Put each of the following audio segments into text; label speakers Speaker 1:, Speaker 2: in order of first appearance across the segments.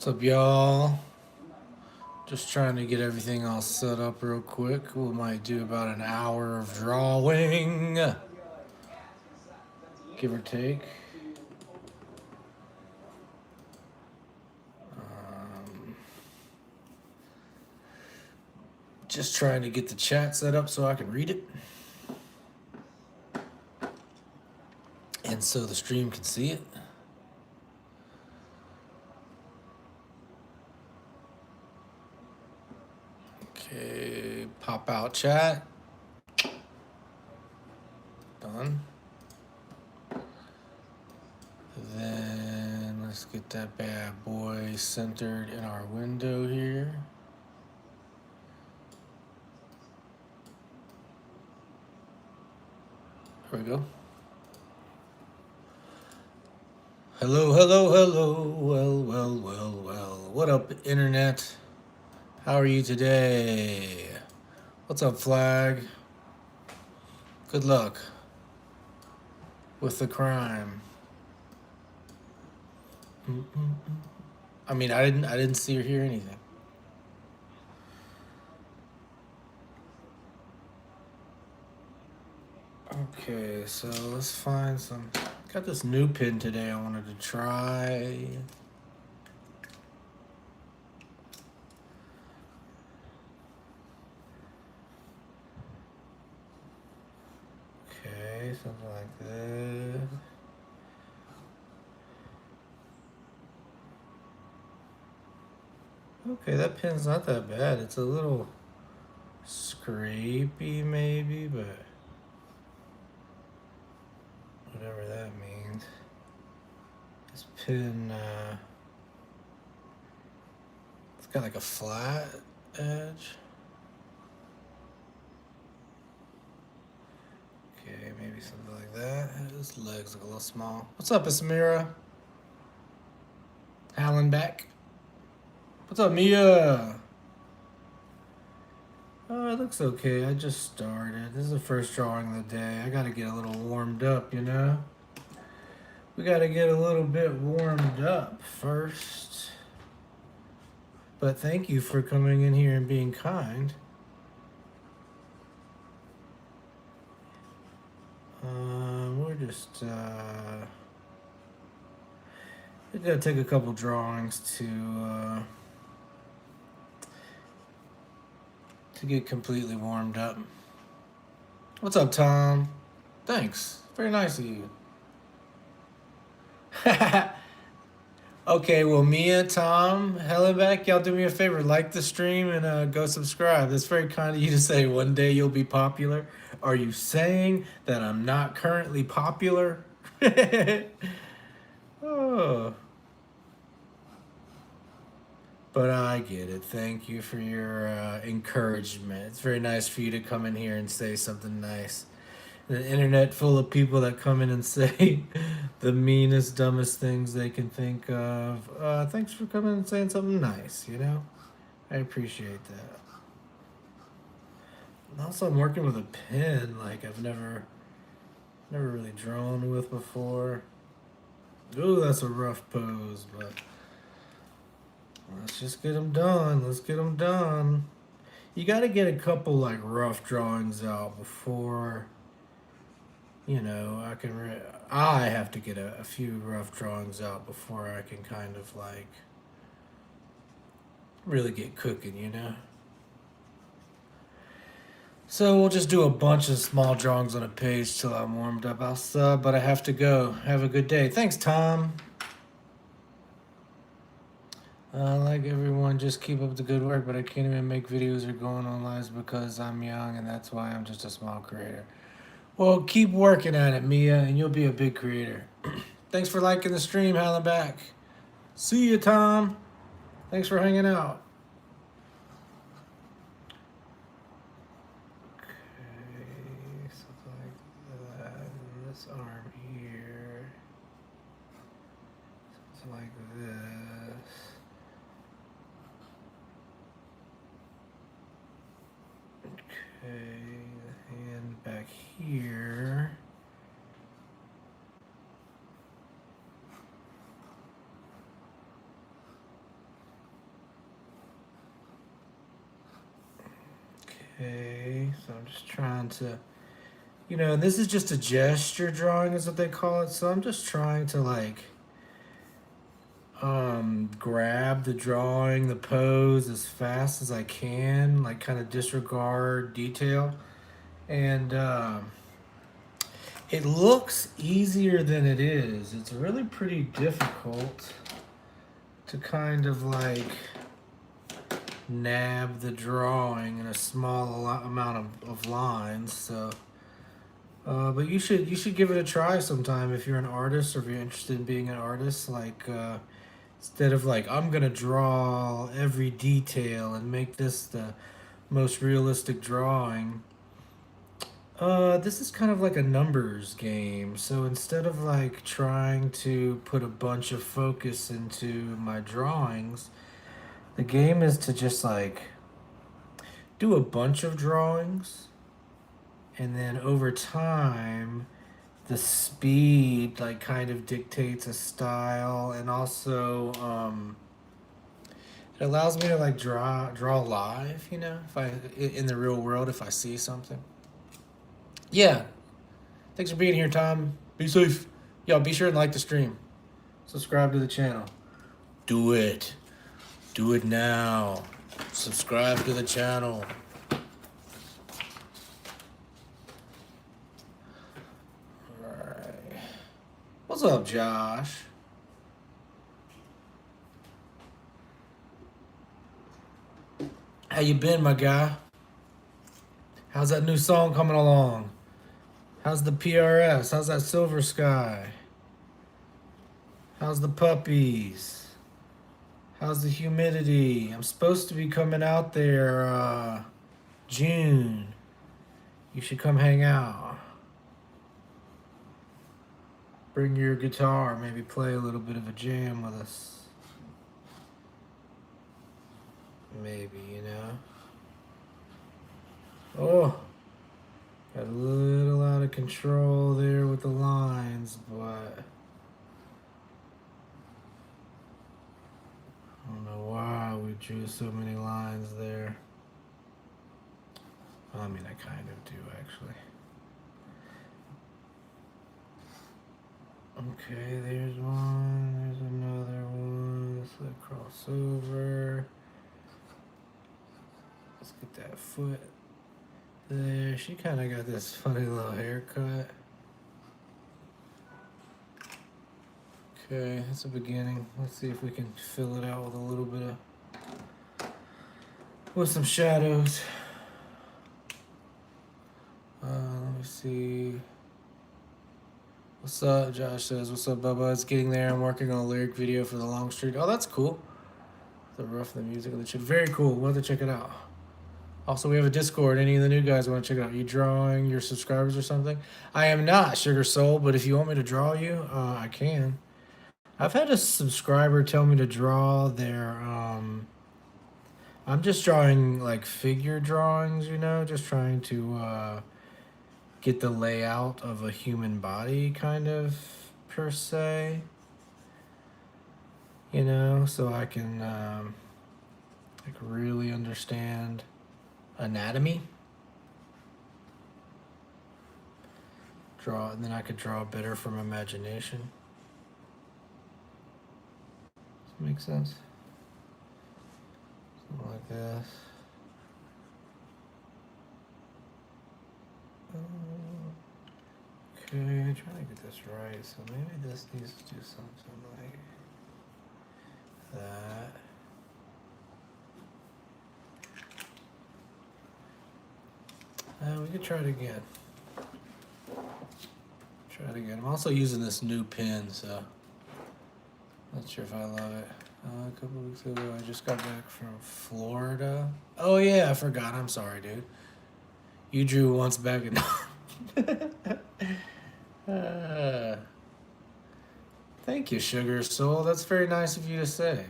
Speaker 1: What's up, y'all? Just trying to get everything all set up real quick. We might do about an hour of drawing, give or take. Just trying to get the chat set up so I can read it. And so the stream can see it. Okay, pop out chat. Done. Then let's get that bad boy centered in our window here. There we go. Hello, hello, hello. Well. What up, internet? How are you today? What's up, Flag? Good luck with the crime. I mean, I didn't see or hear anything. Okay, so let's find some. Got this new pin today I wanted to try. Okay, something like this. Okay, that pin's not that bad. It's a little scrapey maybe, but whatever that means. This pin, it's got like a flat edge. Okay, maybe something like that. His legs look a little small. What's up, Isamira? Hallenbeck. What's up, Mia? Oh, it looks okay. I just started. This is the first drawing of the day. I gotta get a little warmed up, you know? We gotta get a little bit warmed up first. But thank you for coming in here and being kind. We're just, we're gonna take a couple drawings to get completely warmed up. What's up, Tom? Thanks. Very nice of you. Okay, well, Mia, Tom, Hellenbeck, y'all do me a favor. Like the stream and go subscribe. That's very kind of you to say one day you'll be popular. Are you saying that I'm not currently popular? Oh. But I get it. Thank you for your encouragement. It's very nice for you to come in here and say something nice. The internet full of people that come in and say the meanest, dumbest things they can think of. Thanks for coming and saying something nice, you know? I appreciate that. And also, I'm working with a pen like I've never really drawn with before. Ooh, that's a rough pose, but let's just get them done. Let's get them done. You got to get a couple like rough drawings out before, you know, I have to get a few rough drawings out before I can kind of like really get cooking, you know? So we'll just do a bunch of small drawings on a page till I'm warmed up. I'll sub, but I have to go. Have a good day. Thanks, Tom. Like everyone, just keep up the good work, but I can't even make videos or go on lives because I'm young and that's why I'm just a small creator. Well, keep working at it, Mia, and you'll be a big creator. Thanks for liking the stream, Hallenbeck. See you, Tom. Thanks for hanging out. Okay, something like that. And this arm here. Something like this. Okay, the hand back here. Okay, so I'm just trying to, and this is just a gesture drawing, is what they call it. So I'm just trying to like grab the drawing, the pose as fast as I can, like kind of disregard detail. And it looks easier than it is. It's really pretty difficult to kind of like nab the drawing in a small amount of lines. So, but you should give it a try sometime if you're an artist or if you're interested in being an artist. Like instead of like I'm gonna draw every detail and make this the most realistic drawing. This is kind of like a numbers game. So instead of like trying to put a bunch of focus into my drawings, the game is to just like do a bunch of drawings, and then over time the speed like kind of dictates a style, and also it allows me to like draw live, if I in the real world if I see something. Yeah, thanks for being here, Tom. Be safe. Yo, be sure and like the stream, subscribe to the channel. Do it. Do it now. Subscribe to the channel. Alright. What's up, Josh? How you been, my guy? How's that new song coming along? How's the PRS? How's that Silver Sky? How's the puppies? How's the humidity? I'm supposed to be coming out there June. You should come hang out. Bring your guitar, maybe play a little bit of a jam with us. Maybe, Oh, got a little out of control there with the lines, but I don't know why we drew so many lines there. I mean, I kind of do, actually. Okay, there's one, there's another one. Let's let cross over. Let's get that foot there. She kind of got this funny little haircut. Okay, that's a beginning. Let's see if we can fill it out with a little bit with some shadows. Let me see. What's up? Josh says, what's up, Bubba? It's getting there. I'm working on a lyric video for the Long Street. Oh, that's cool. The rough, the music, and the shit. Very cool. We'll have to check it out. Also, we have a Discord. Any of the new guys want to check it out? You drawing your subscribers or something? I am not, Sugar Soul, but if you want me to draw you, I can. I've had a subscriber tell me to draw their, I'm just drawing like figure drawings, just trying to get the layout of a human body kind of per se, so I can like really understand anatomy. Draw, and then I could draw better from imagination. Does that make sense? Something like this. Okay, I'm trying to get this right, so maybe this needs to do something like that. We could try it again. Try it again. I'm also using this new pen, so not sure if I love it. A couple weeks ago, I just got back from Florida. Oh yeah, I forgot. I'm sorry, dude. You drew once back in. Thank you, Sugar Soul. That's very nice of you to say.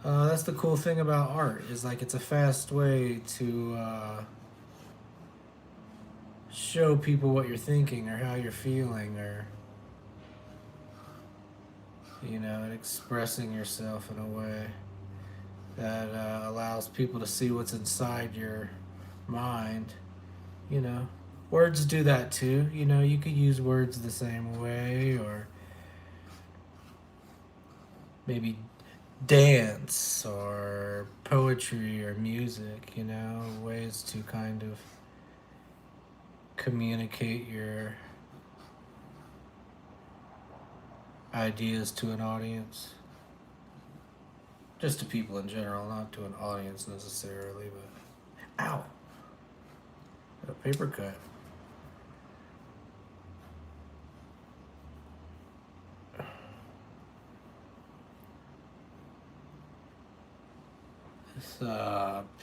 Speaker 1: That's the cool thing about art, is like it's a fast way to show people what you're thinking or how you're feeling, or and expressing yourself in a way. that allows people to see what's inside your mind. You know, words do that too. You know, you could use words the same way, or maybe dance or poetry or music, you know, ways to kind of communicate your ideas to an audience. Just to people in general, not to an audience necessarily, but ow, a paper cut. This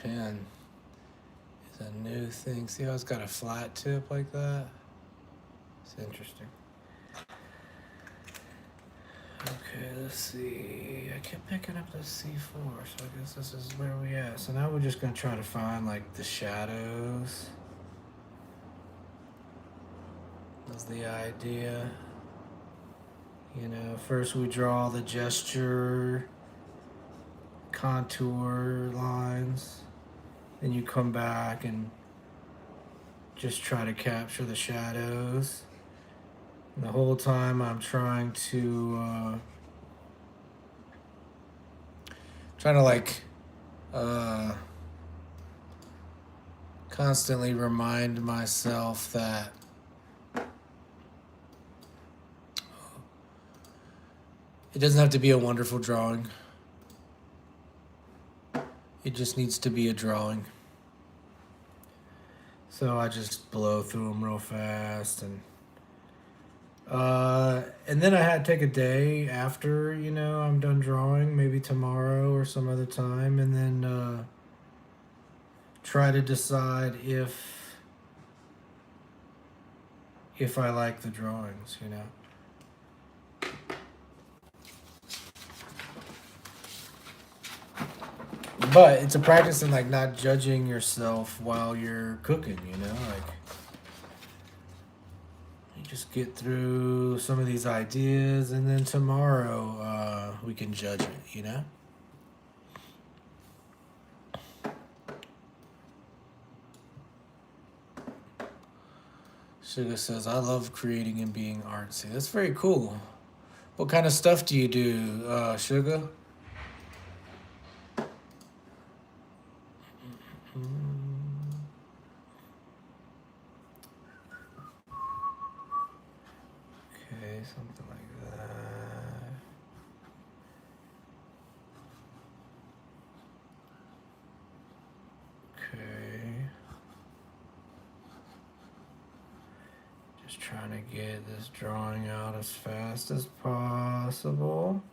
Speaker 1: pen is a new thing. See how it's got a flat tip like that? It's interesting. Okay, let's see. I kept picking up the C4, so I guess this is where we at. So now we're just gonna try to find like the shadows. That's the idea. You know, first we draw the gesture, contour lines, then you come back and just try to capture the shadows. And the whole time I'm trying to constantly remind myself that it doesn't have to be a wonderful drawing. It just needs to be a drawing. So I just blow through them real fast, and then I had to take a day after, you know, I'm done drawing, maybe tomorrow or some other time, and then try to decide if I like the drawings, you know. But it's a practice in like not judging yourself while you're cooking, you know, like you just get through some of these ideas, and then tomorrow we can judge it, you know. Sugar says, I love creating and being artsy. That's very cool. What kind of stuff do you do, Sugar? Okay, something like that. Okay. Just trying to get this drawing out as fast as possible.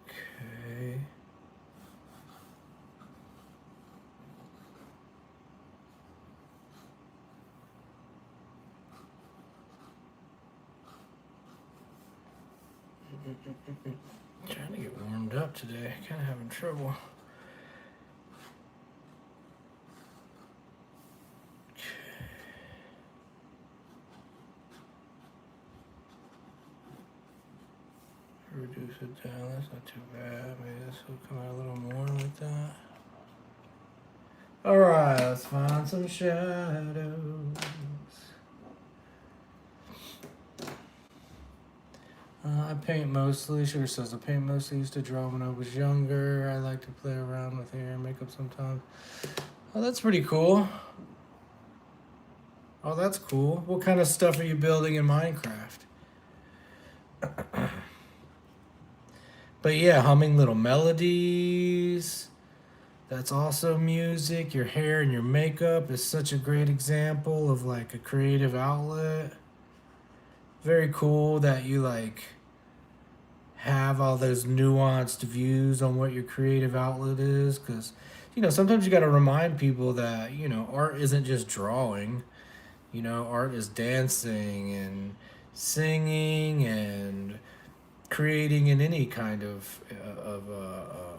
Speaker 1: Okay. Trying to get warmed up today. Kind of having trouble. Reduce it down. That's not too bad. Maybe this will come out a little more like that. All right, let's find some shadows. I paint mostly. Sugar says I paint mostly. Used to draw when I was younger. I like to play around with hair and makeup sometimes. Oh, that's pretty cool. Oh, that's cool. What kind of stuff are you building in Minecraft? But yeah, humming little melodies. That's also music. Your hair and your makeup is such a great example of like a creative outlet. Very cool that you like have all those nuanced views on what your creative outlet is, because you know sometimes you got to remind people that, you know, art isn't just drawing. You know, art is dancing and singing and creating in any kind of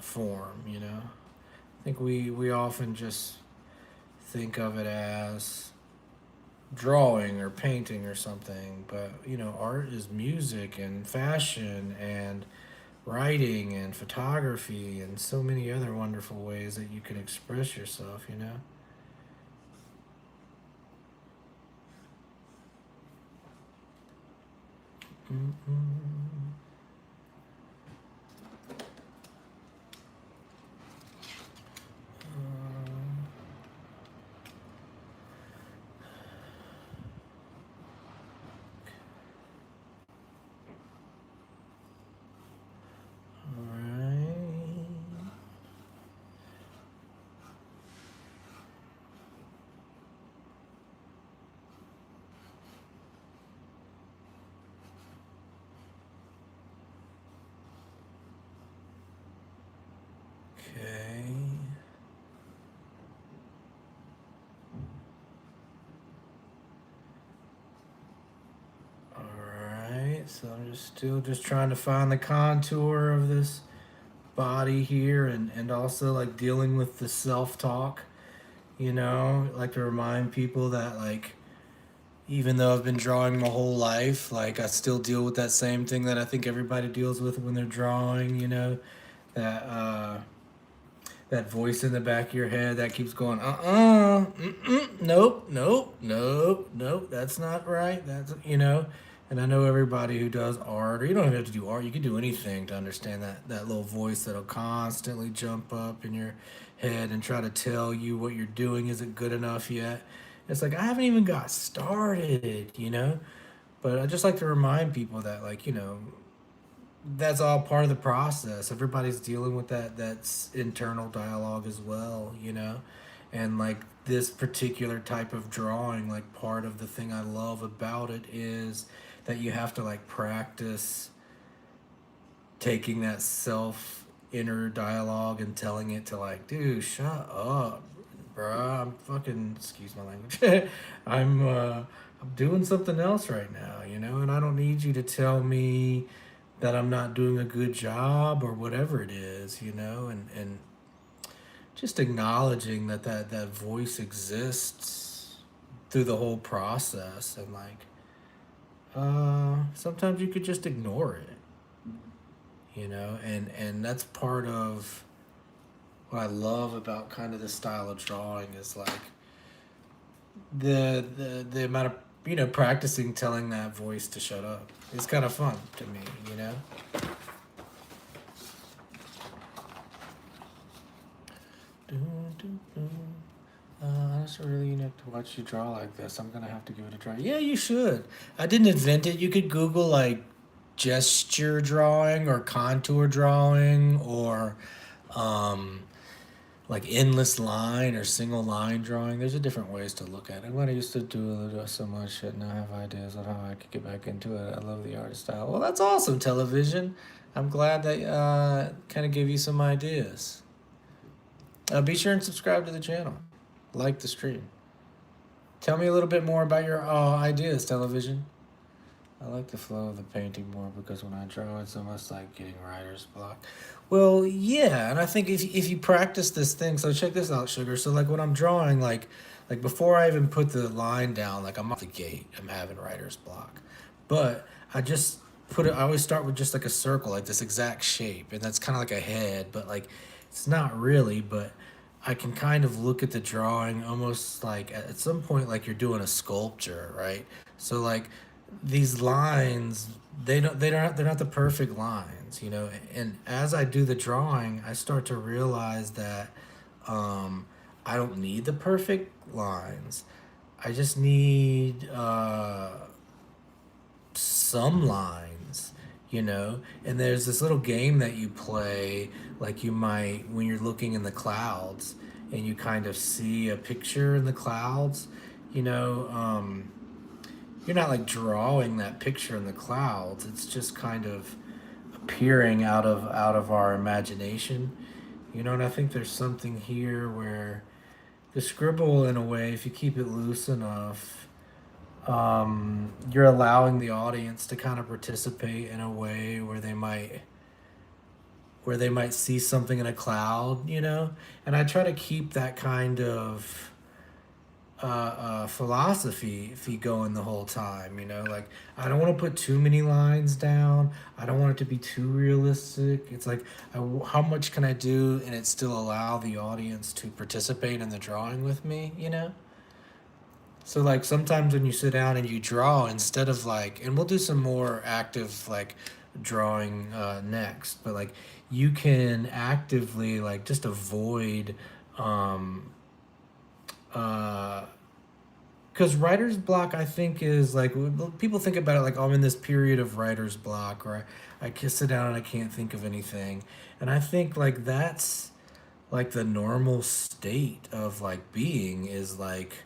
Speaker 1: form, you know. I think we often just think of it as drawing or painting or something, but art is music and fashion and writing and photography and so many other wonderful ways that you can express yourself. Mm-mm. All right. Okay. All right. So I'm just trying to find the contour of this body here, and also like dealing with the self-talk. Like to remind people that, like, even though I've been drawing my whole life, like I still deal with that same thing that I think everybody deals with when they're drawing. That that voice in the back of your head that keeps going, nope, nope, nope, nope, that's not right. And I know everybody who does art, or you don't even have to do art, you can do anything to understand that little voice that'll constantly jump up in your head and try to tell you what you're doing isn't good enough yet. It's like, I haven't even got started. But I just like to remind people that, like, that's all part of the process. Everybody's dealing with that's internal dialogue as well. And like this particular type of drawing, like part of the thing I love about it is that you have to like practice taking that self inner dialogue and telling it to, like, dude, shut up, bruh. I'm fucking, excuse my language. I'm doing something else right now, and I don't need you to tell me that I'm not doing a good job or whatever it is. And just acknowledging that voice exists through the whole process, and like sometimes you could just ignore it. And that's part of what I love about kind of this style of drawing is like the amount of practicing telling that voice to shut up. It's kind of fun to me. Dun, dun, dun. I just really need to watch you draw like this. I'm gonna have to give it a try. Yeah, you should. I didn't invent it. You could Google like gesture drawing or contour drawing or um, like endless line or single line drawing. There's a different ways to look at it. When I used to do so much shit, now I have ideas on how I could get back into it. I love the artist style. Well, that's awesome, television. I'm glad that kind of gave you some ideas. Be sure and subscribe to the channel. Like the stream. Tell me a little bit more about your ideas, television. I like the flow of the painting more because when I draw, it's almost like getting writer's block. Well, yeah, and I think if you practice this thing, so check this out, sugar. So like when I'm drawing, like before I even put the line down, like I'm off the gate, I'm having writer's block, but I just put it. I always start with just like a circle, like this exact shape, and that's kind of like a head, but like it's not really, but I can kind of look at the drawing almost like at some point like you're doing a sculpture, right? So like these lines, they're not the perfect lines. And as I do the drawing, I start to realize that um I don't need the perfect lines. I just need some lines. And there's this little game that you play, like you might when you're looking in the clouds and you kind of see a picture in the clouds. you know um you're not like drawing that picture in the clouds. It's just kind of appearing out of our imagination. And I think there's something here where the scribble, in a way, if you keep it loose enough, you're allowing the audience to kind of participate in a way where they might see something in a cloud. And I try to keep that kind of philosophy going the whole time. You know, like I don't want to put too many lines down. I don't want it to be too realistic. It's like, how much can I do and it still allow the audience to participate in the drawing with me? You know. So like sometimes when you sit down and you draw, instead of like, and we'll do some more active like drawing next, but like you can actively like just avoid um uh because writer's block, I think, is like people think about it like, oh, I'm in this period of writer's block, or I can sit down and I can't think of anything. And I think like that's like the normal state of like being, is like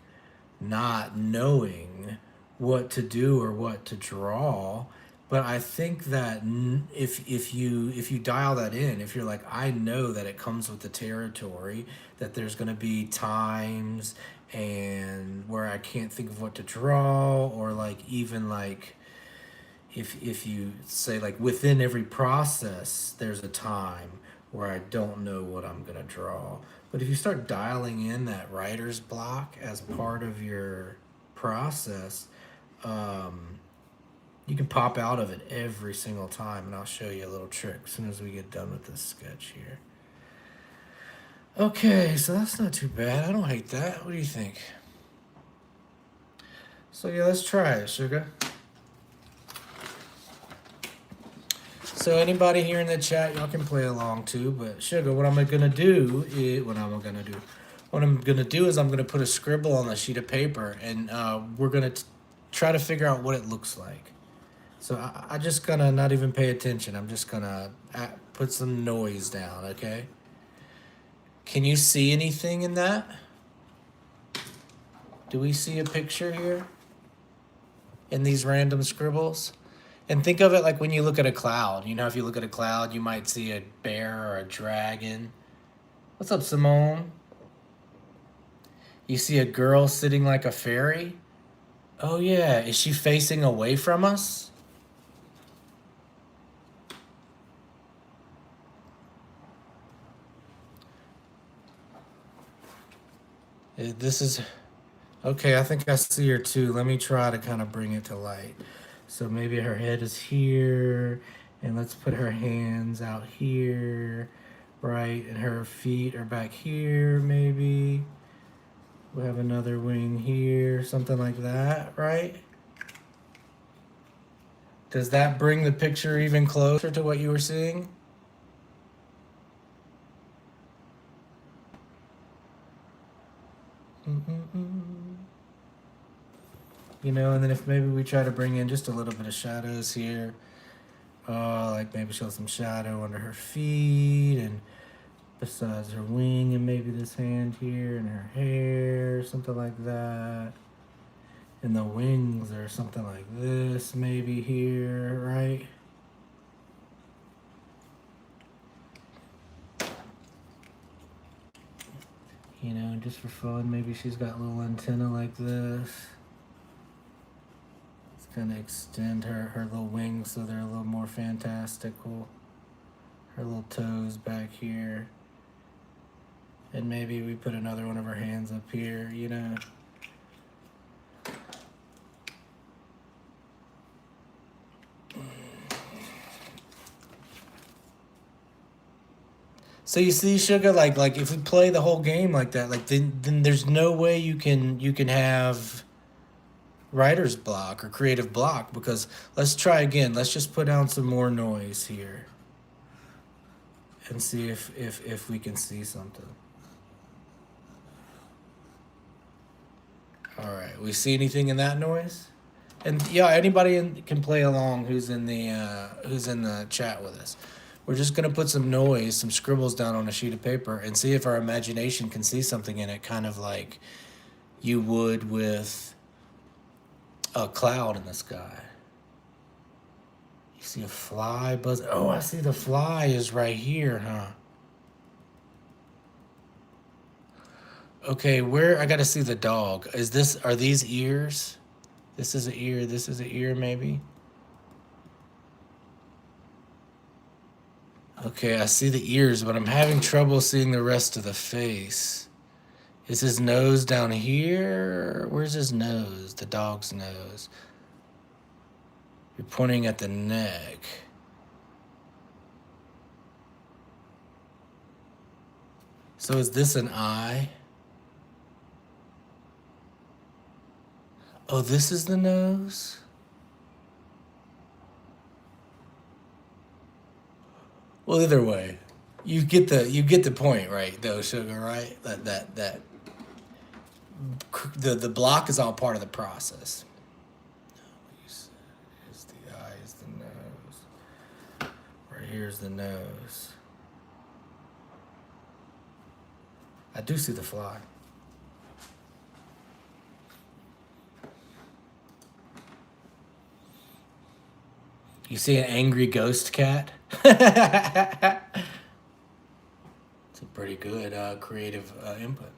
Speaker 1: not knowing what to do or what to draw. But I think that if you dial that in, if you're like, I know that it comes with the territory, that there's going to be times and where I can't think of what to draw, or like even like if you say like within every process there's a time where I don't know what I'm going to draw. But if you start dialing in that writer's block as part of your process, um, you can pop out of it every single time. And I'll show you a little trick as soon as we get done with this sketch here. Okay, so that's not too bad. I don't hate that. What do you think? So yeah, let's try it, sugar. So anybody here in the chat, y'all can play along too. But sugar, what I'm gonna do is I'm gonna put a scribble on the sheet of paper, and we're gonna try to figure out what it looks like. So I just gonna not even pay attention. I'm just gonna put some noise down. Okay. Can you see anything in that? Do we see a picture here in these random scribbles? And think of it like when you look at a cloud. You know, if you look at a cloud, you might see a bear or a dragon. What's up, Simone? You see a girl sitting like a fairy? Oh, yeah. Is she facing away from us? This is... Okay, I think I see her too. Let me try to kind of bring it to light. So maybe her head is here, and let's put her hands out here, right? And her feet are back here, maybe. We'll have another wing here, something like that, right? Does that bring the picture even closer to what you were seeing? You know, and then if maybe we try to bring in just a little bit of shadows here, like maybe show some shadow under her feet and besides her wing, and maybe this hand here and her hair, something like that. And the wings are something like this, maybe here, right? You know, just for fun, maybe she's got a little antenna like this. It's gonna extend her little wings so they're a little more fantastical. Her little toes back here. And maybe we put another one of her hands up here, you know. So you see, sugar, like if we play the whole game like that, like then there's no way you can have writer's block or creative block, because let's try again. Let's just put down some more noise here and see if we can see something. All right, we see anything in that noise? And yeah, anybody can play along who's in the chat with us. We're just gonna put some noise, some scribbles down on a sheet of paper, and see if our imagination can see something in it, kind of like you would with a cloud in the sky. You see a fly buzz. Oh, I see the fly is right here, huh? Okay, where I gotta see the dog. Are these ears? This is an ear, this is an ear maybe. Okay, I see the ears, but I'm having trouble seeing the rest of the face. Is his nose down here? Where's his nose? The dog's nose. You're pointing at the neck. So is this an eye? Oh, this is the nose? Well, either way, you get the point, right? Though, sugar, right? That the block is all part of the process. Is the eye, is the nose. Right here's the nose. I do see the fly. You see an angry ghost cat? It's a pretty good creative input.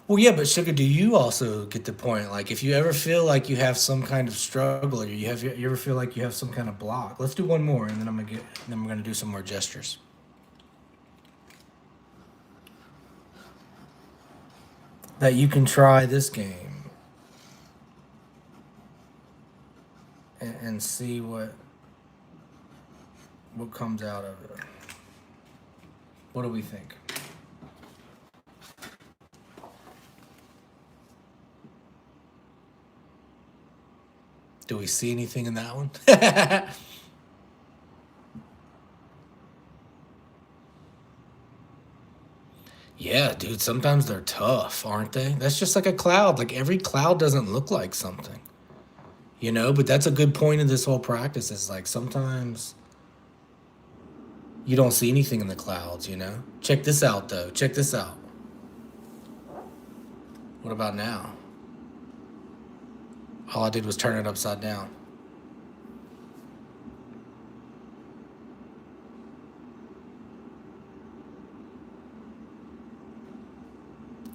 Speaker 1: Well, yeah, but sugar, do you also get the point? Like, if you ever feel like you have some kind of struggle, or you ever feel like you have some kind of block? Let's do one more, and then we're gonna do some more gestures. That you can try this game and see what comes out of it. What do we think? Do we see anything in that one? Yeah, dude, sometimes they're tough, aren't they? That's just like a cloud. Like every cloud doesn't look like something, But that's a good point of this whole practice is like sometimes you don't see anything in the clouds. Check this out, though. Check this out. What about now? All I did was turn it upside down.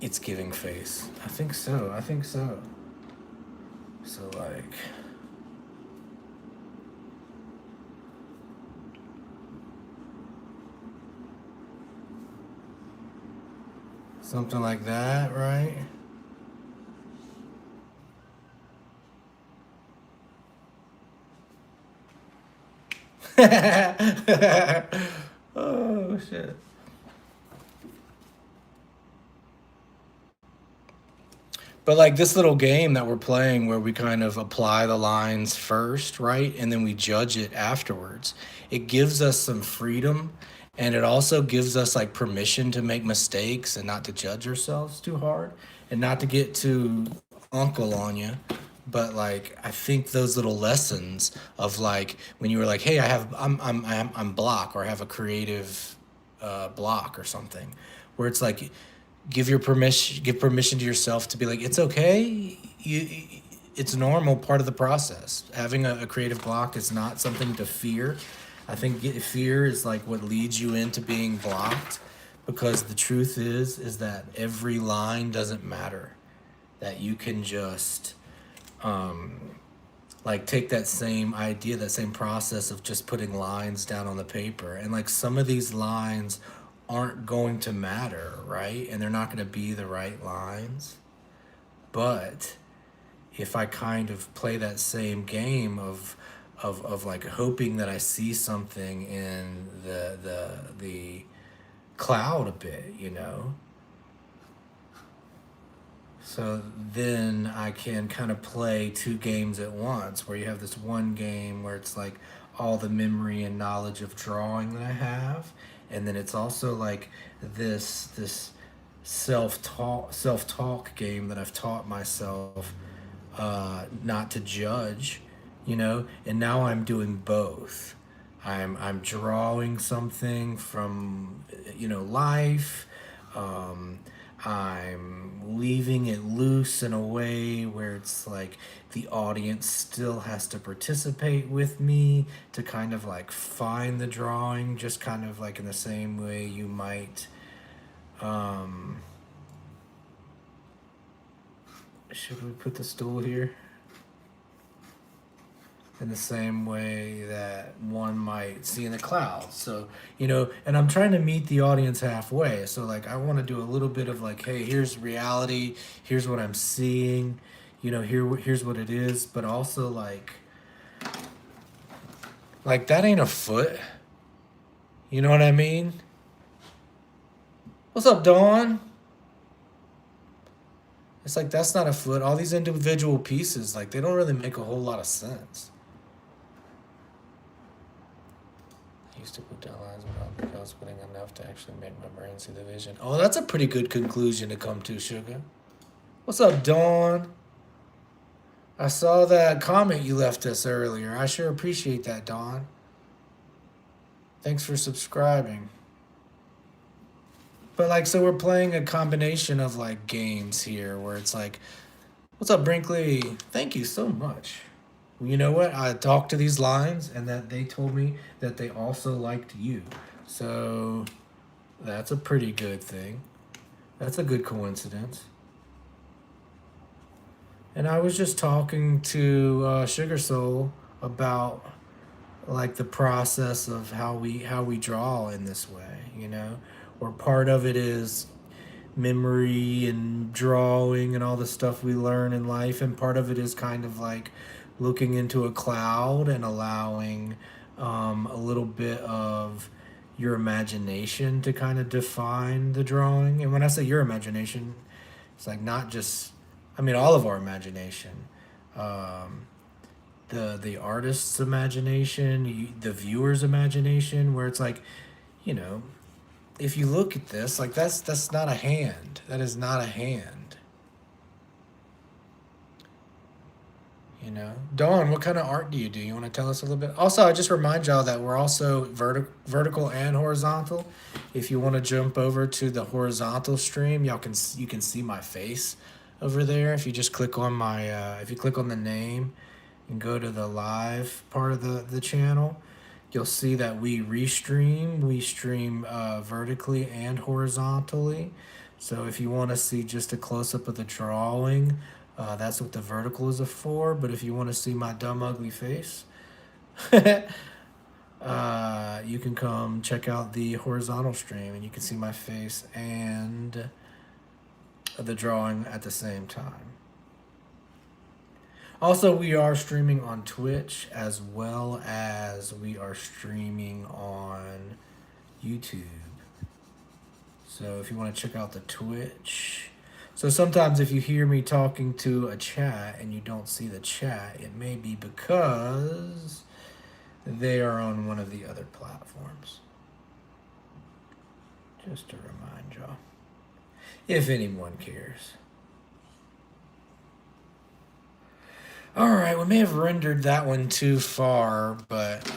Speaker 1: It's giving face. I think so. I think so. So, like, something like that, right? Oh, shit. But like this little game that we're playing where we kind of apply the lines first, right? And then we judge it afterwards. It gives us some freedom and it also gives us like permission to make mistakes and not to judge ourselves too hard and not to get too uncle on you. But like I think those little lessons of like when you were like, "Hey, I'm block or I have a creative block or something," where it's like give permission to yourself to be like it's okay. It's normal part of the process. Having a creative block is not something to fear. I think fear is like what leads you into being blocked, because the truth is that every line doesn't matter. That you can just like take that same idea, that same process of just putting lines down on the paper, and like some of these lines aren't going to matter, right? And they're not going to be the right lines. But if I kind of play that same game of like hoping that I see something in the cloud a bit. So then I can kind of play two games at once, where you have this one game where it's like all the memory and knowledge of drawing that I have, and then it's also like this self talk game that I've taught myself not to judge. And now I'm doing both. I'm drawing something from life. Um, I'm leaving it loose in a way where it's like the audience still has to participate with me to kind of like find the drawing, just kind of like in the same way you might. Um, should we put the stool here? in the same way that one might see in the clouds. So, you know, and I'm trying to meet the audience halfway. So, like, I want to do a little bit of like, hey, here's reality, here's what I'm seeing, you know, here's what it is, but also like that ain't a foot. You know what I mean? What's up, Dawn? It's like that's not a foot. All these individual pieces, like they don't really make a whole lot of sense. I used to put down lines without because I was putting enough to actually make my brain see the vision. Oh, that's a pretty good conclusion to come to, Sugar. What's up, Dawn? I saw that comment you left us earlier. I sure appreciate that, Dawn. Thanks for subscribing. But like, so we're playing a combination of like games here where it's like, what's up, Brinkley? Thank you so much. You know what? I talked to these lines and that they told me that they also liked you. So that's a pretty good thing. That's a good coincidence. And I was just talking to Sugar Soul about like the process of how we draw in this way, you know, where part of it is memory and drawing and all the stuff we learn in life, and part of it is kind of like looking into a cloud and allowing a little bit of your imagination to kind of define the drawing. And when I say your imagination, it's like not just, I mean, all of our imagination. Um, the artist's imagination, the viewer's imagination, where it's like, you know, if you look at this, like that's not a hand. That is not a hand. You know, Dawn, what kind of art do you do? You want to tell us a little bit? Also, I just remind y'all that we're also vertical and horizontal. If you want to jump over to the horizontal stream, you can see my face over there. If you just click on my if you click on the name and go to the live part of the channel, you'll see that we restream. We stream vertically and horizontally. So if you want to see just a close up of the drawing, that's what the vertical is for. But if you want to see my dumb, ugly face, you can come check out the horizontal stream and you can see my face and the drawing at the same time. Also, we are streaming on Twitch as well as we are streaming on YouTube. So if you want to check out the Twitch. So sometimes if you hear me talking to a chat and you don't see the chat, it may be because they are on one of the other platforms. Just to remind y'all. If anyone cares. All right, we may have rendered that one too far, but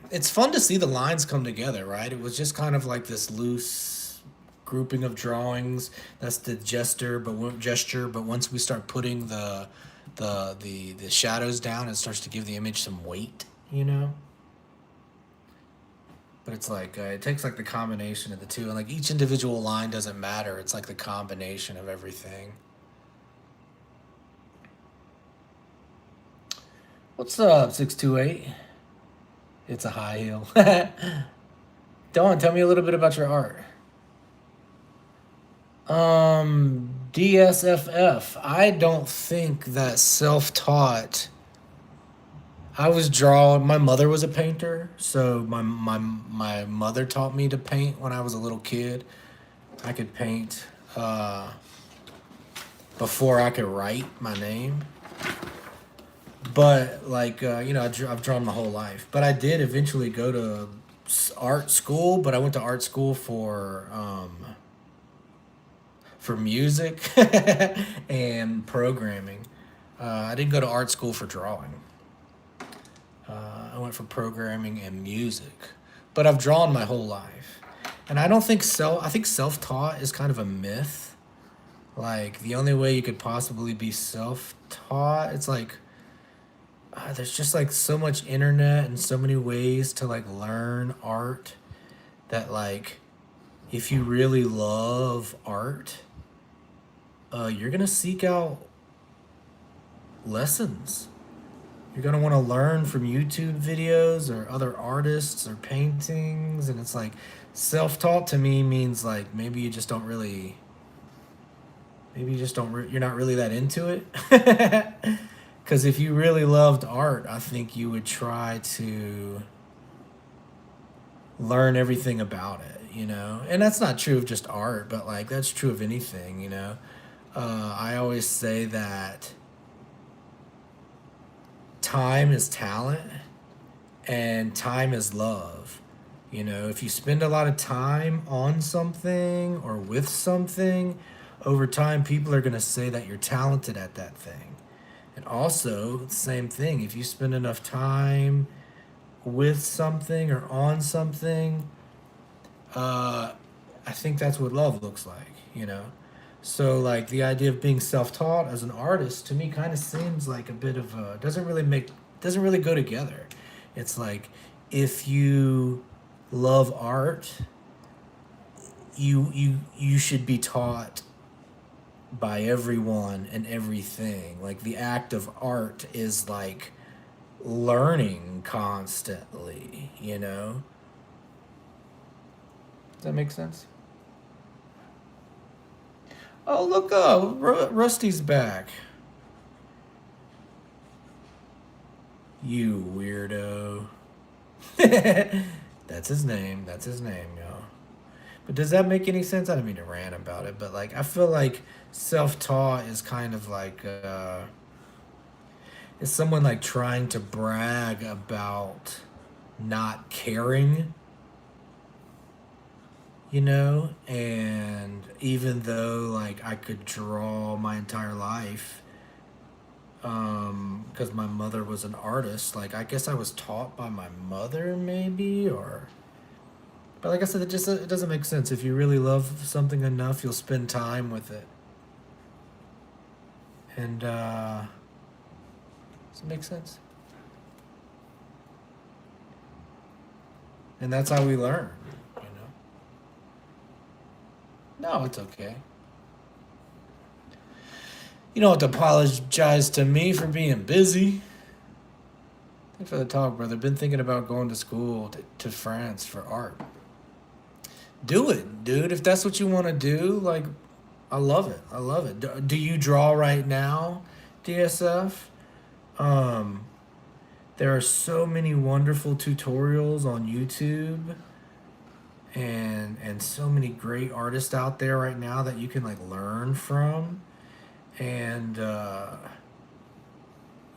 Speaker 1: it's fun to see the lines come together, right? It was just kind of like this loose grouping of drawings. That's the gesture, but once we start putting the shadows down, it starts to give the image some weight, you know. But it's like it takes like the combination of the two, and like each individual line doesn't matter. It's like the combination of everything. What's up, 628? It's a high heel. Dawn, tell me a little bit about your art. DSFF. I don't think that self-taught. I was drawing. My mother was a painter, so my mother taught me to paint when I was a little kid. I could paint before I could write my name. But like you know, I've drawn my whole life. But I did eventually go to art school. But I went to art school for music and programming. I didn't go to art school for drawing. I went for programming and music. But I've drawn my whole life, and I don't think I think self-taught is kind of a myth. Like the only way you could possibly be self-taught, it's like. There's just like so much internet and so many ways to like learn art that like if you really love art, you're gonna seek out lessons. You're gonna want to learn from YouTube videos or other artists or paintings, and it's like self-taught to me means like maybe you just don't you're not really that into it. Because if you really loved art, I think you would try to learn everything about it, you know? And that's not true of just art, but like that's true of anything, you know? I always say that time is talent and time is love. You know, if you spend a lot of time on something or with something, over time people are going to say that you're talented at that thing. And also, same thing, if you spend enough time with something or on something, uh, I think that's what love looks like, you know? So, like, the idea of being self taught as an artist to me kind of seems like a bit of a, doesn't really go together. It's like if you love art, you should be taught by everyone and everything. Like, the act of art is like learning constantly, you know? Does that make sense? Oh, look up. Rusty's back. You weirdo. That's his name. That's his name, y'all. But does that make any sense? I don't mean to rant about it, but like I feel like self-taught is kind of like is someone like trying to brag about not caring, you know? And even though like I could draw my entire life, because my mother was an artist, like I guess I was taught by my mother maybe, or but like I said, it doesn't make sense. If you really love something enough, you'll spend time with it. And does it make sense? And that's how we learn, you know. No, it's okay. You don't have to apologize to me for being busy. Thanks for the talk, brother. Been thinking about going to school to France for art. Do it, dude. If that's what you want to do, like, I love it. I love it. Do you draw right now, DSF? Um, there are so many wonderful tutorials on YouTube and so many great artists out there right now that you can like learn from. And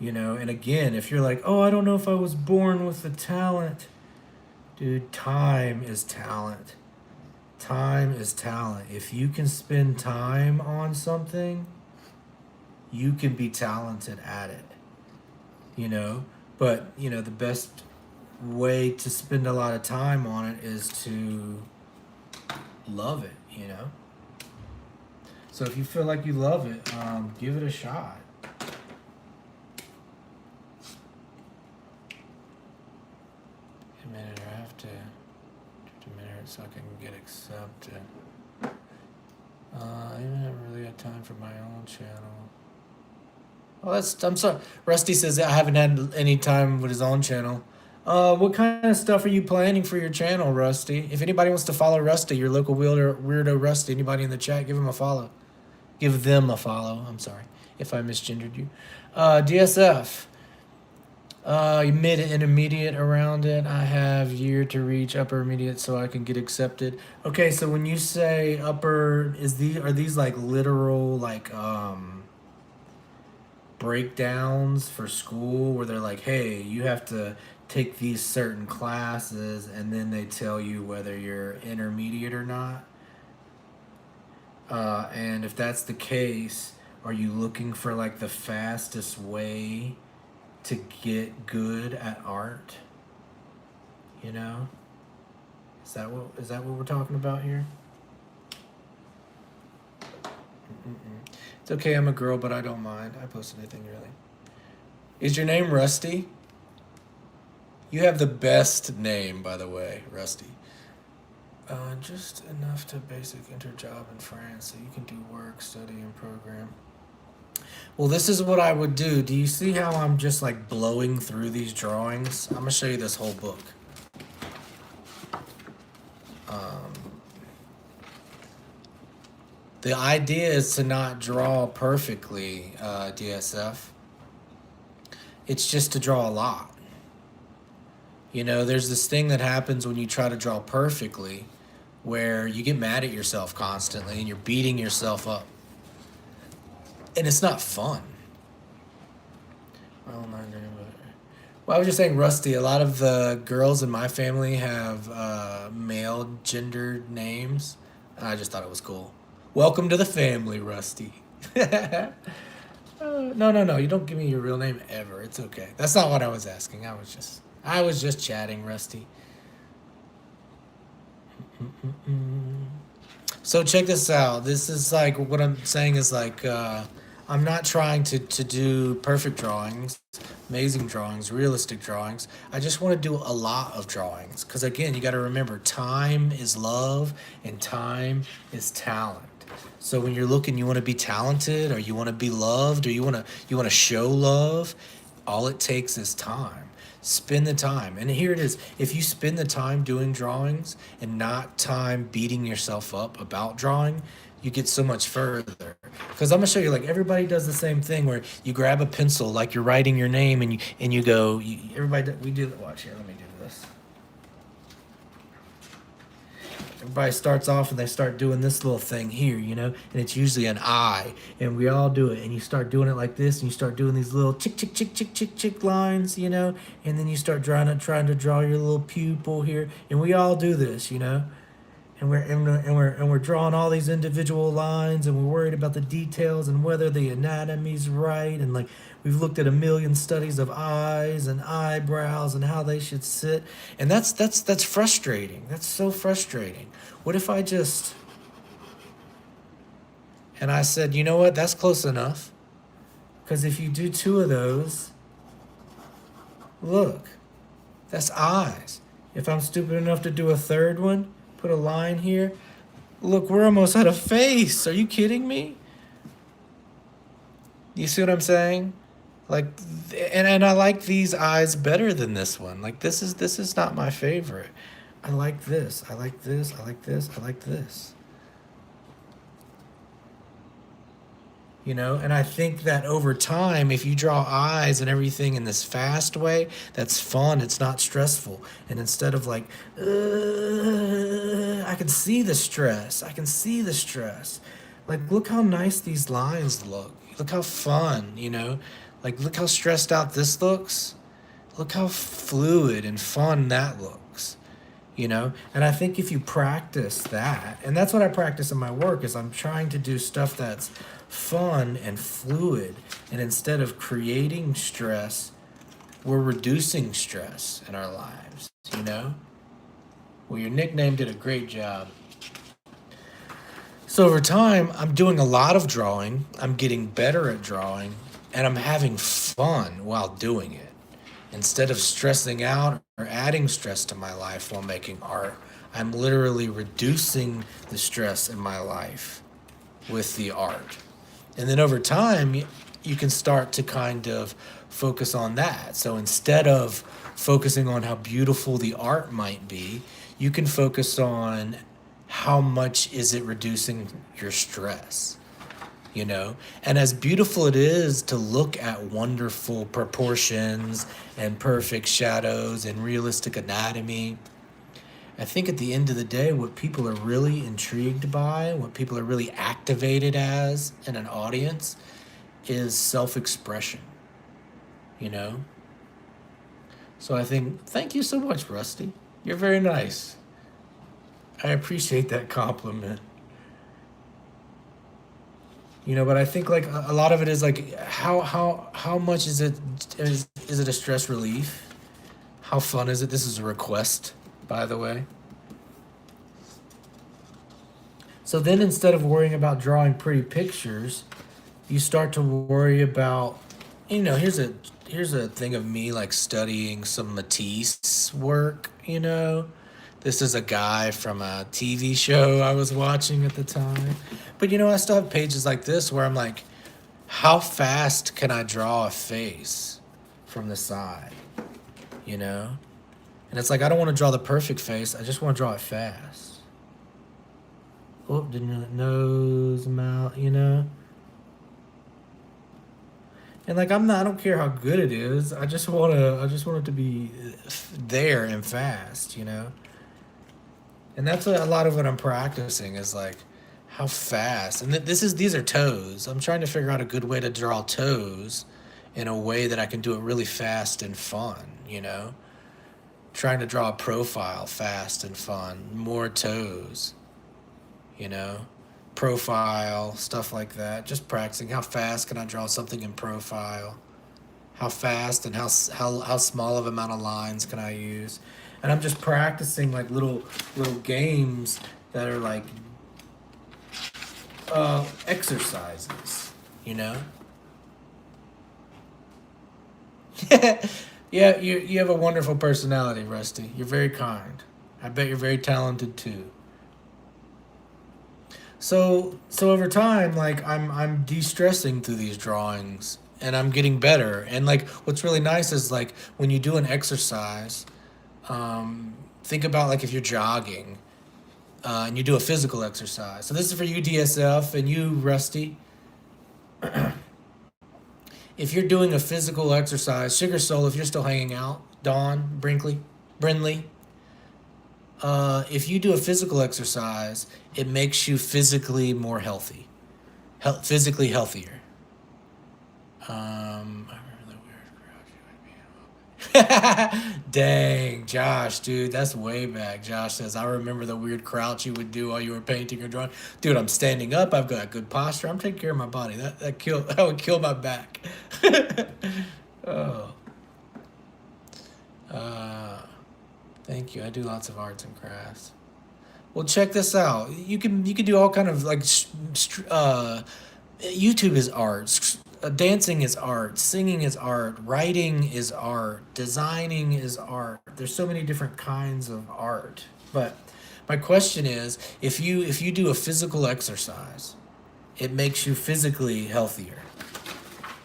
Speaker 1: you know, and again, if you're like, "Oh, I don't know if I was born with the talent." Dude, time is talent. Time is talent. If you can spend time on something, you can be talented at it, you know? But, you know, the best way to spend a lot of time on it is to love it, you know? So if you feel like you love it, give it a shot. A minute, I have to, just a minute so I can get accepted. I haven't really had time for my own channel. Oh, I'm sorry. Rusty says that I haven't had any time with his own channel. What kind of stuff are you planning for your channel, Rusty? If anybody wants to follow Rusty, your local weirdo Rusty, anybody in the chat, give him a follow. Give them a follow. I'm sorry if I misgendered you. DSF. Mid intermediate around it. I have year to reach upper intermediate so I can get accepted. Okay, so when you say upper, are these like literal like breakdowns for school where they're like, hey, you have to take these certain classes and then they tell you whether you're intermediate or not? And if that's the case, are you looking for like the fastest way to get good at art? You know? Is that what we're talking about here? Mm-mm. It's okay, I'm a girl, but I don't mind. I post anything really. Is your name Rusty? You have the best name, by the way, Rusty. Just enough to basic enter job in France so you can do work, study, and program. Well, this is what I would do. Do you see how I'm just like blowing through these drawings? I'm gonna show you this whole book. Um, the idea is to not draw perfectly, DSF. It's just to draw a lot. You know, there's this thing that happens when you try to draw perfectly where you get mad at yourself constantly and you're beating yourself up. And it's not fun. Well, I was just saying, Rusty, a lot of the girls in my family have male gendered names. I just thought it was cool. Welcome to the family, Rusty. No. You don't give me your real name ever. It's okay. That's not what I was asking. I was just chatting, Rusty. So check this out. This is like what I'm saying is like I'm not trying to do perfect drawings, amazing drawings, realistic drawings. I just want to do a lot of drawings because again, you got to remember time is love and time is talent. So when you're looking, you want to be talented or you want to be loved or you want to show love. All it takes is time. Spend the time. And here it is. If you spend the time doing drawings and not time beating yourself up about drawing, you get so much further. Because I'm gonna show you, like everybody does the same thing where you grab a pencil, like you're writing your name, and you go. Everybody, we do. Watch here. Let me do this. Everybody starts off and they start doing this little thing here, and it's usually an I, and we all do it. And you start doing it like this, and you start doing these little chick chick chick chick chick chick lines, and then you start trying to draw your little pupil here, and we all do this, and we're drawing all these individual lines, and we're worried about the details and whether the anatomy's right, and like we've looked at a million studies of eyes and eyebrows and how they should sit, and that's frustrating. That's so frustrating. What if I just and I said, you know what? That's close enough, because if you do two of those, look, that's eyes. If I'm stupid enough to do a third one, put a line here. Look, we're almost at a face. Are you kidding me? You see what I'm saying? Like, and I like these eyes better than this one. Like this is not my favorite. I like this. I like this. I like this. I like this. And I think that over time, if you draw eyes and everything in this fast way, that's fun. It's not stressful. And instead of like, I can see the stress. I can see the stress. Like, look how nice these lines look. Look how fun. Like, look how stressed out this looks. Look how fluid and fun that looks. And I think if you practice that, and that's what I practice in my work, is I'm trying to do stuff that's fun and fluid, and instead of creating stress, we're reducing stress in our lives. Well, your nickname did a great job. So over time, I'm doing a lot of drawing, I'm getting better at drawing, and I'm having fun while doing it. Instead of stressing out or adding stress to my life while making art, I'm literally reducing the stress in my life with the art. And then over time, you can start to kind of focus on that. So instead of focusing on how beautiful the art might be, you can focus on how much is it reducing your stress. And as beautiful it is to look at wonderful proportions and perfect shadows and realistic anatomy, I think at the end of the day, what people are really intrigued by, what people are really activated as in an audience, is self-expression. you know? So I think, thank you so much, Rusty. You're very nice. I appreciate that compliment. But I think like a lot of it is like how much is it a stress relief? How fun is it? This is a request, by the way. So then instead of worrying about drawing pretty pictures, you start to worry about, here's a thing of me like studying some Matisse work. This is a guy from a TV show I was watching at the time. But I still have pages like this where I'm like, how fast can I draw a face from the side, you know? And it's like, I don't want to draw the perfect face. I just want to draw it fast. Oh, didn't nose, mouth, you know? And like, I don't care how good it is. I just want it to be there and fast, you know? And that's a lot of what I'm practicing is like how fast. And these are toes. I'm trying to figure out a good way to draw toes in a way that I can do it really fast and fun, you know? Trying to draw a profile fast and fun, more toes, you know? Profile, stuff like that. Just practicing how fast can I draw something in profile? How fast and how small of amount of lines can I use? And I'm just practicing like little games that are like exercises, you know? Yeah, you have a wonderful personality, Rusty. You're very kind. I bet you're very talented too. So over time, like I'm de-stressing through these drawings and I'm getting better. And like what's really nice is like when you do an exercise, think about like if you're jogging and you do a physical exercise. So this is for you, DSF, and you, Rusty. If you're doing a physical exercise, Sugar Soul, if you're still hanging out, Dawn, Brinley, if you do a physical exercise, it makes you physically more healthy, physically healthier. I remember the weird crouch. Dang, Josh, dude, that's way back. Josh says, I remember the weird crouch you would do while you were painting or drawing. Dude, I'm standing up. I've got good posture. I'm taking care of my body. That would kill my back. Oh, uh, thank you. I do lots of arts and crafts. Well, check this out. You can do all kind of like YouTube is art. Dancing is art. Singing is art. Writing is art. Designing is art. There's so many different kinds of art. But my question is, if you do a physical exercise, it makes you physically healthier.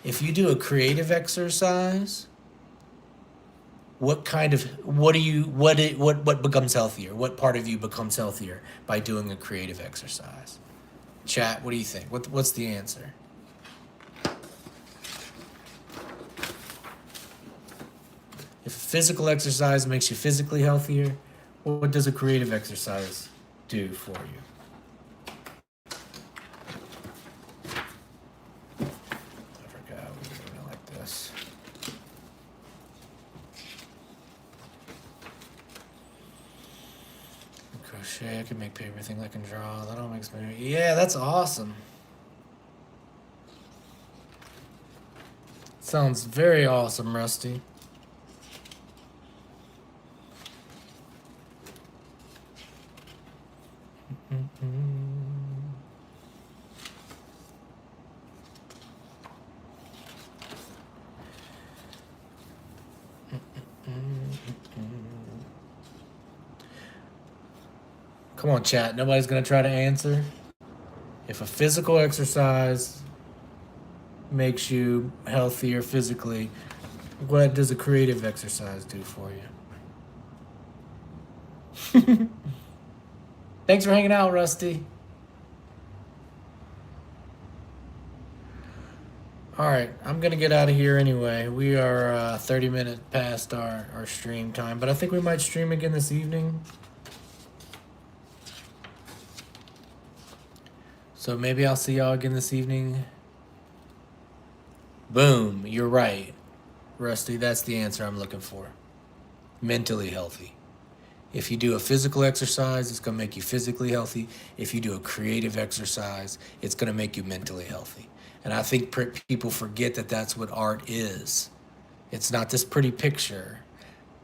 Speaker 1: If you do a creative exercise, what becomes healthier? What part of you becomes healthier by doing a creative exercise? Chat, what do you think? What's the answer? If physical exercise makes you physically healthier, what does a creative exercise do for you? I forgot we were doing it like this. Crochet, I can make paper thing I can draw. That all makes me. Yeah, that's awesome. Sounds very awesome, Rusty. Come on, chat. Nobody's gonna try to answer. If a physical exercise makes you healthier physically, what does a creative exercise do for you? Thanks for hanging out, Rusty. All right, I'm gonna get out of here anyway. We are 30 minutes past our stream time, but I think we might stream again this evening. So maybe I'll see y'all again this evening. Boom, you're right, Rusty. That's the answer I'm looking for. Mentally healthy. If you do a physical exercise, it's going to make you physically healthy. If you do a creative exercise, it's going to make you mentally healthy. And I think people forget that that's what art is. It's not this pretty picture.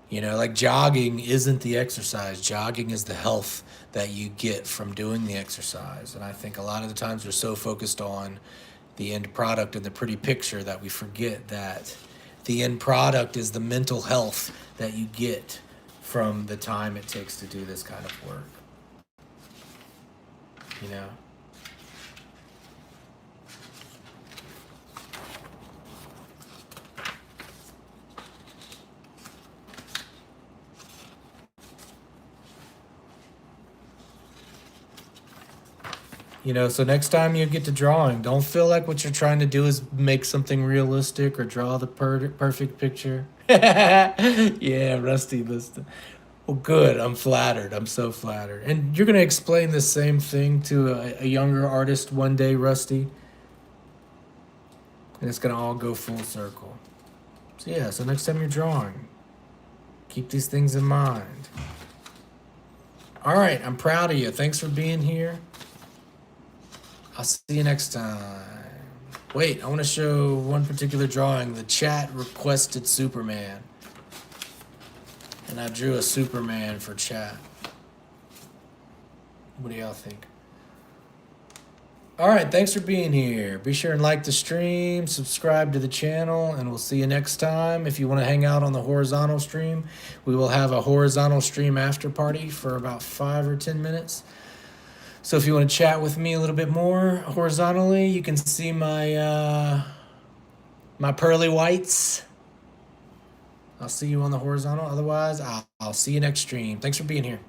Speaker 1: You know, like jogging isn't the exercise. Jogging is the health that you get from doing the exercise. And I think a lot of the times we're so focused on the end product and the pretty picture that we forget that the end product is the mental health that you get from the time it takes to do this kind of work. You know? You know, so next time you get to drawing, don't feel like what you're trying to do is make something realistic or draw the perfect picture. Yeah, Rusty listened. Well, good. I'm flattered. I'm so flattered. And you're going to explain the same thing to a younger artist one day, Rusty, and it's going to all go full circle. So, yeah, so next time you're drawing, keep these things in mind. All right, I'm proud of you. Thanks for being here. I'll see you next time. Wait, I want to show one particular drawing. The chat requested Superman. And I drew a Superman for chat. What do y'all think? All right, thanks for being here. Be sure and like the stream, subscribe to the channel, and we'll see you next time. If you want to hang out on the horizontal stream, we will have a horizontal stream after party for about 5 or 10 minutes. So if you want to chat with me a little bit more horizontally, you can see my my pearly whites. I'll see you on the horizontal. Otherwise, I'll see you next stream. Thanks for being here.